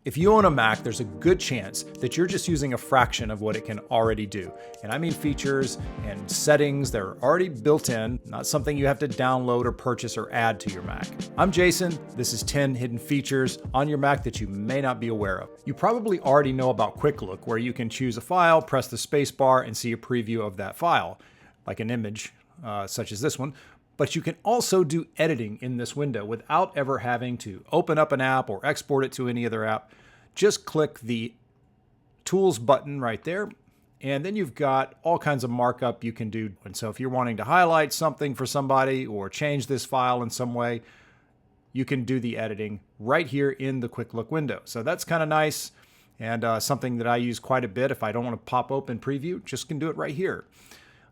If you own a Mac, there's a good chance that you're just using a fraction of what it can already do. And I mean features and settings that are already built in, not something you have to download or purchase or add to your Mac. I'm Jason. This is 10 hidden features on your Mac that you may not be aware of. You probably already know about Quick Look, where you can choose a file, press the space bar, and see a preview of that file, like an image, such as this one. But you can also do editing in this window without ever having to open up an app or export it to any other app. Just click the Tools button right there, and then you've got all kinds of markup you can do. And so if you're wanting to highlight something for somebody or change this file in some way, you can do the editing right here in the Quick Look window. So that's kind of nice, and something that I use quite a bit. If I don't want to pop open preview, just can do it right here.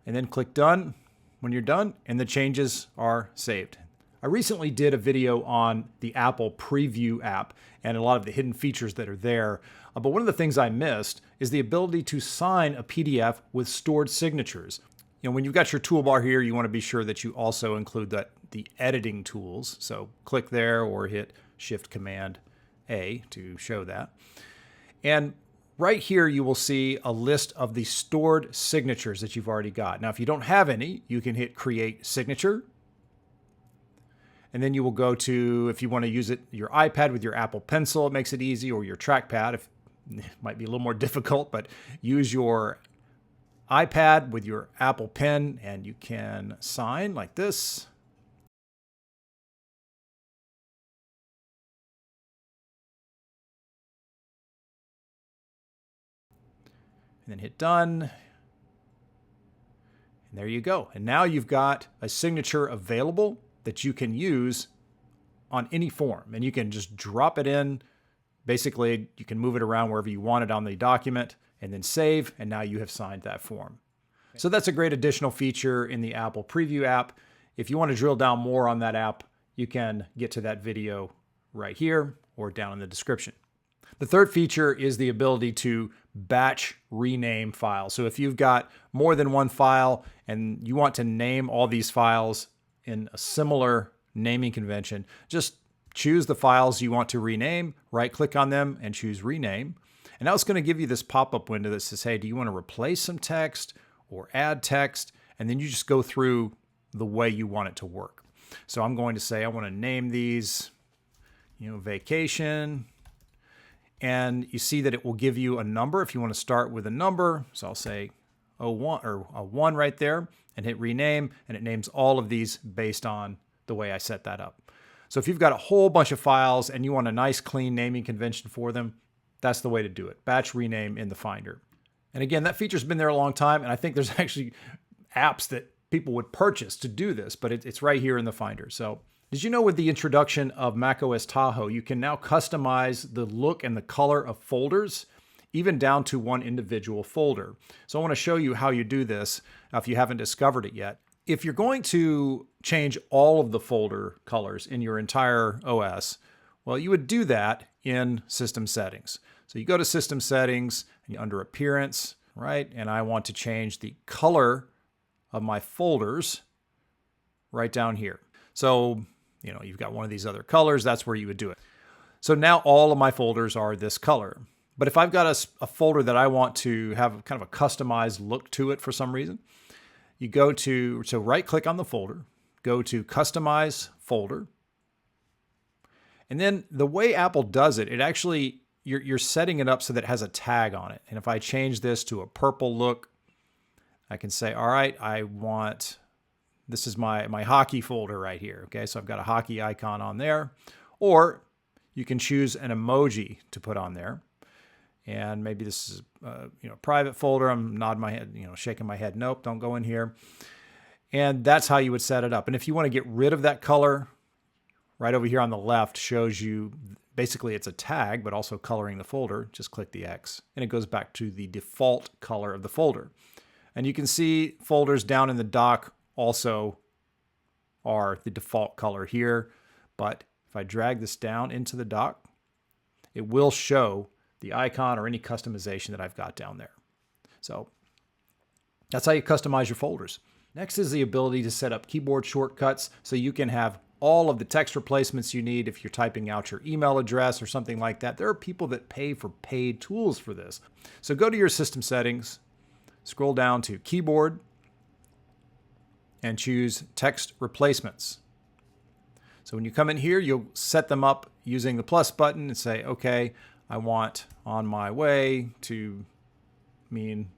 And then click Done when you're done, and the changes are saved. I recently did a video on the Apple Preview app and a lot of the hidden features that are there. But one of the things I missed is the ability to sign a PDF with stored signatures. You know, when you've got your toolbar here, you want to be sure that you also include the editing tools. So click there or hit Shift-Command-A to show that. And right here, you will see a list of the stored signatures that you've already got. Now, if you don't have any, you can hit Create Signature. And then you will go to, if you want to use it, your iPad with your Apple Pencil, it makes it easy, or your trackpad. It might be a little more difficult, but use your iPad with your Apple Pen, and you can sign like this. And then hit Done. And there you go. And now you've got a signature available that you can use on any form. And you can just drop it in. Basically, you can move it around wherever you want it on the document and then save. And now you have signed that form. So that's a great additional feature in the Apple Preview app. If you want to drill down more on that app, you can get to that video right here or down in the description. The third feature is the ability to batch rename files. So if you've got more than one file and you want to name all these files in a similar naming convention, just choose the files you want to rename, right-click on them, and choose Rename. And now it's going to give you this pop-up window that says, hey, do you want to replace some text or add text? And then you just go through the way you want it to work. So I'm going to say I want to name these, vacation. And you see that it will give you a number if you want to start with a number. So I'll say 01 or a 1 right there and hit rename, and it names all of these based on the way I set that up. So if you've got a whole bunch of files and you want a nice clean naming convention for them, that's the way to do it. Batch rename in the Finder. And again, that feature's been there a long time, and I think there's actually apps that people would purchase to do this, but it's right here in the Finder. So did you know with the introduction of macOS Tahoe, you can now customize the look and the color of folders, even down to one individual folder. So I want to show you how you do this if you haven't discovered it yet. If you're going to change all of the folder colors in your entire OS, well, you would do that in System Settings. So you go to System Settings, and under Appearance, right? And I want to change the color of my folders right down here. So, you've got one of these other colors, that's where you would do it. So now all of my folders are this color. But if I've got a folder that I want to have kind of a customized look to it for some reason, you go to right-click on the folder, go to Customize Folder. And then the way Apple does it, you're setting it up so that it has a tag on it. And if I change this to a purple look, I can say, all right, this is my hockey folder right here. Okay, so I've got a hockey icon on there. Or you can choose an emoji to put on there. And maybe this is a private folder. I'm nodding my head, shaking my head. Nope, don't go in here. And that's how you would set it up. And if you want to get rid of that color, right over here on the left shows you, basically it's a tag, but also coloring the folder. Just click the X, and it goes back to the default color of the folder. And you can see folders down in the dock also are the default color here. But if I drag this down into the dock, it will show the icon or any customization that I've got down there. So that's how you customize your folders. Next is the ability to set up keyboard shortcuts so you can have all of the text replacements you need if you're typing out your email address or something like that. There are people that pay for paid tools for this. So go to your system settings, scroll down to keyboard, and choose text replacements. So when you come in here, you'll set them up using the plus button and say, okay, I want on my way to mean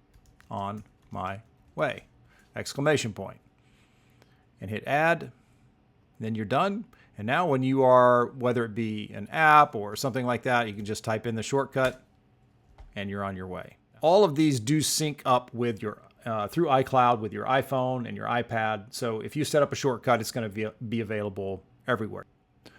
on my way, exclamation point. And hit add, then you're done. And now when you are, whether it be an app or something like that, you can just type in the shortcut and you're on your way. All of these do sync up with your through iCloud with your iPhone and your iPad. So if you set up a shortcut, it's going to be available everywhere.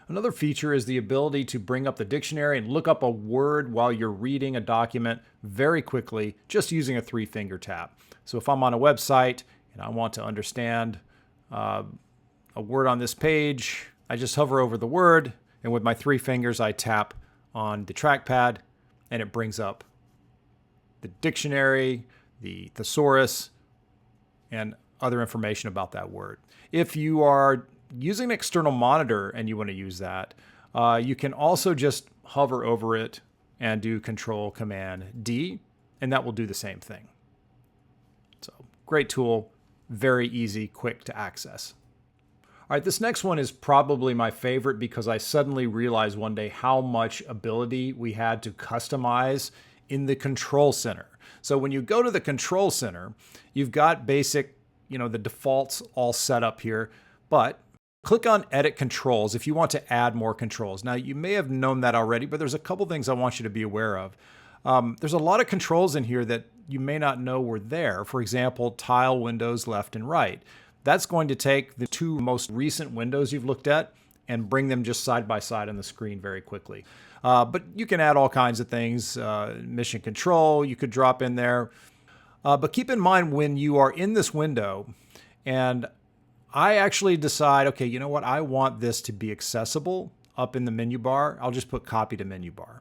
Another feature is the ability to bring up the dictionary and look up a word while you're reading a document very quickly, just using a 3-finger tap. So if I'm on a website and I want to understand a word on this page, I just hover over the word, and with my 3 fingers, I tap on the trackpad, and it brings up the dictionary, the thesaurus, and other information about that word. If you are using an external monitor and you want to use that, you can also just hover over it and do Control-Command-D, and that will do the same thing. So great tool, very easy, quick to access. All right, this next one is probably my favorite because I suddenly realized one day how much ability we had to customize in the control center. So when you go to the control center, you've got basic, the defaults all set up here, but click on Edit Controls if you want to add more controls. Now, you may have known that already, but there's a couple things I want you to be aware of. There's a lot of controls in here that you may not know were there. For example, tile windows left and right. That's going to take the 2 most recent windows you've looked at and bring them just side by side on the screen very quickly. But you can add all kinds of things. Mission control, you could drop in there. But keep in mind when you are in this window and I actually decide, okay, you know what? I want this to be accessible up in the menu bar. I'll just put copy to menu bar.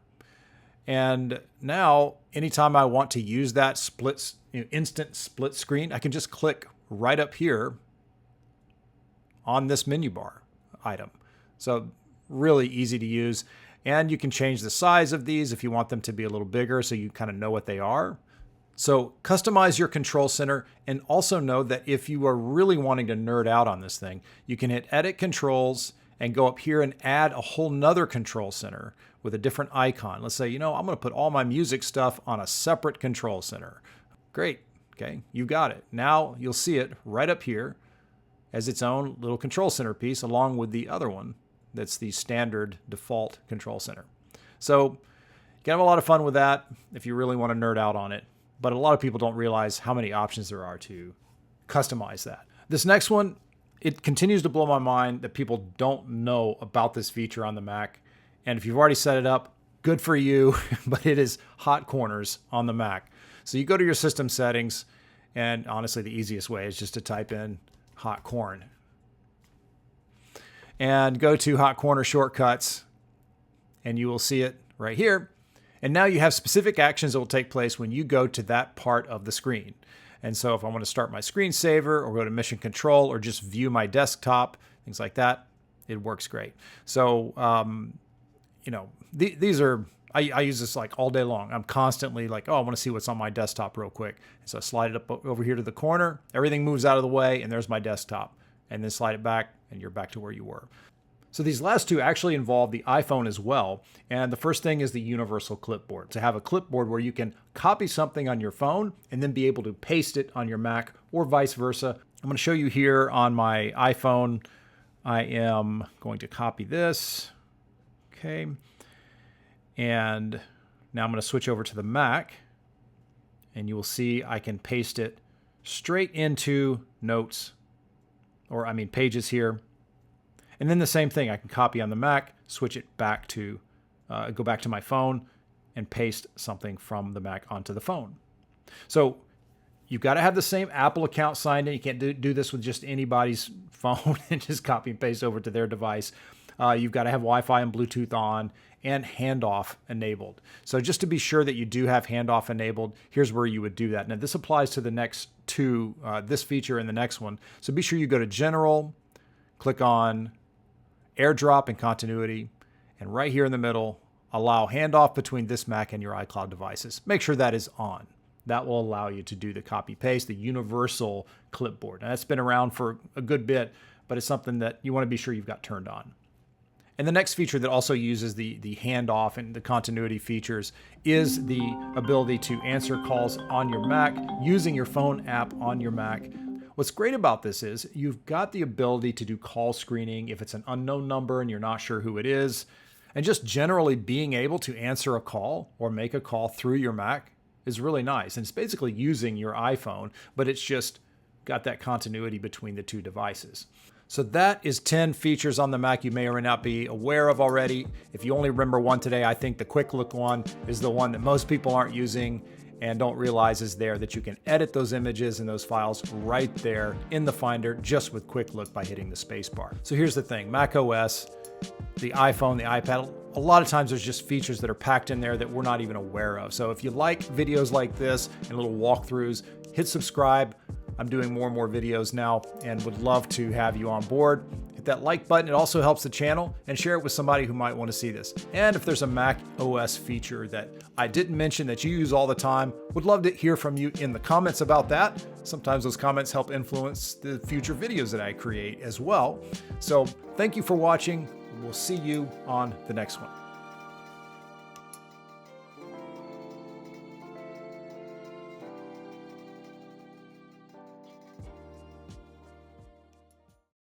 And now, anytime I want to use that instant split screen, I can just click right up here on this menu bar item. So really easy to use. And you can change the size of these if you want them to be a little bigger so you kind of know what they are. So customize your control center, and also know that if you are really wanting to nerd out on this thing, you can hit Edit Controls and go up here and add a whole nother control center with a different icon. Let's say, I'm going to put all my music stuff on a separate control center. Great. Okay, you got it. Now you'll see it right up here as its own little control center piece along with the other one that's the standard default control center. So you can have a lot of fun with that if you really want to nerd out on it. But a lot of people don't realize how many options there are to customize that. This next one, it continues to blow my mind that people don't know about this feature on the Mac. And if you've already set it up, good for you, but it is hot corners on the Mac. So you go to your system settings, and honestly, the easiest way is just to type in hot corn. And go to hot corner shortcuts, and you will see it right here. And now you have specific actions that will take place when you go to that part of the screen. And so if I want to start my screensaver or go to mission control or just view my desktop, things like that, it works great. So, these are, I use this like all day long. I'm constantly like, I want to see what's on my desktop real quick. And so I slide it up over here to the corner, everything moves out of the way, and there's my desktop. And then slide it back, and you're back to where you were. So these last two actually involve the iPhone as well. And the first thing is the universal clipboard. To have a clipboard where you can copy something on your phone and then be able to paste it on your Mac or vice versa. I'm going to show you here on my iPhone. I am going to copy this. Okay. And now I'm going to switch over to the Mac. And you will see I can paste it straight into notes, pages here. And then the same thing, I can copy on the Mac, switch it back to, go back to my phone and paste something from the Mac onto the phone. So you've got to have the same Apple account signed in. You can't do this with just anybody's phone and just copy and paste over to their device. You've got to have Wi-Fi and Bluetooth on and handoff enabled. So just to be sure that you do have handoff enabled, here's where you would do that. Now this applies to the next two, this feature and the next one. So be sure you go to General, click on AirDrop and continuity, and right here in the middle, allow handoff between this Mac and your iCloud devices. Make sure that is on. That will allow you to do the copy paste, the universal clipboard. Now, that's been around for a good bit, but it's something that you want to be sure you've got turned on. And the next feature that also uses the handoff and the continuity features is the ability to answer calls on your Mac using your phone app on your Mac. What's great about this is you've got the ability to do call screening if it's an unknown number and you're not sure who it is. And just generally being able to answer a call or make a call through your Mac is really nice. And it's basically using your iPhone, but it's just got that continuity between the two devices. So that is 10 features on the Mac you may or may not be aware of already. If you only remember one today, I think the quick look one is the one that most people aren't using and don't realize is there, that you can edit those images and those files right there in the Finder just with quick look by hitting the space bar. So here's the thing, macOS, the iPhone, the iPad, a lot of times there's just features that are packed in there that we're not even aware of. So if you like videos like this and little walkthroughs, hit subscribe. I'm doing more and more videos now and would love to have you on board. Hit that like button. It also helps the channel, and share it with somebody who might want to see this. And if there's a Mac OS feature that I didn't mention that you use all the time, would love to hear from you in the comments about that. Sometimes those comments help influence the future videos that I create as well. So thank you for watching. We'll see you on the next one.